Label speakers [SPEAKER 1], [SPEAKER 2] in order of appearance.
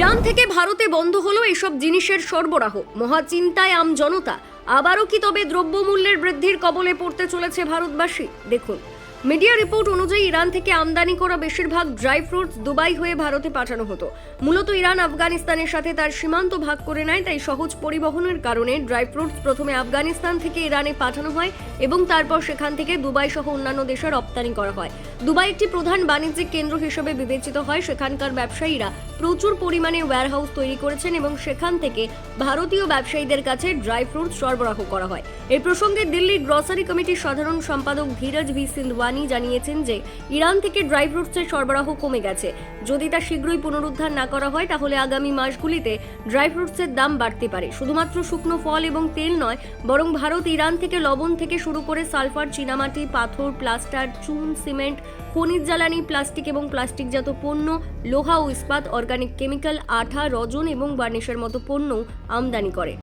[SPEAKER 1] Iran থেকে ভারতে বন্ধ হলো এসব জিনিসের সরবরাহ। মহাচিন্তায় আমজনতা। আবারও কি তবে দ্রব্যমূল্যের বৃদ্ধির কবলে পড়তে চলেছে ভারতবাসী? দেখুন, মিডিয়া রিপোর্ট অনুযায়ী ইরান থেকে আমদানি করা বেশিরভাগ ড্রাই ফ্রুটস দুবাই হয়ে ভারতে পাঠানো হতো। মূলত ইরান আফগানিস্তানের সাথে তার সীমান্ত ভাগ করে নেয়, তাই সহজ পরিবহনের কারণে ড্রাই ফ্রুটস প্রথমে আফগানিস্তান থেকে ইরানে পাঠানো হয় এবং তারপর সেখান থেকে দুবাই সহ অন্যান্য দেশে রপ্তানি করা হয়। দুবাই একটি প্রধান বাণিজ্যিক কেন্দ্র হিসেবে বিবেচিত হয়। সেখানকার ব্যবসায়ীরা প্রচুর পরিমাণে ওয়্যারহাউস তৈরি করেছেন এবং সেখান থেকে ভারতীয় ব্যবসায়ীদের কাছে ড্রাই ফ্রুটস সরবরাহ করা হয়। এই প্রসঙ্গে দিল্লি গ্রসারি কমিটির সাধারণ সম্পাদক ধীরজ ভি সিন্ধওয়ানি জানিয়েছেন যে ইরান থেকে ড্রাই ফ্রুটসের সরবরাহ কমে গেছে। যদি তা শীঘ্রই পুনরুদ্ধার না করা হয় তাহলে আগামী মাসগুলিতে ড্রাই ফ্রুটসের দাম বাড়তে পারে। শুধুমাত্র শুকনো ফল এবং তেল নয়, বরং ভারত ইরান থেকে লবণ থেকে শুরু করে সালফার, চীনামাটি, পাথর, প্লাস্টার, চুন, সিমেন্ট, খনিজ জ্বালানি, প্লাস্টিক এবং প্লাস্টিকজাত পণ্য, লোহা ও ইস্পাত, অর্গানিক কেমিক্যাল, আঠা, রজন এবং বার্নিশের মতো পণ্য আমদানি করে।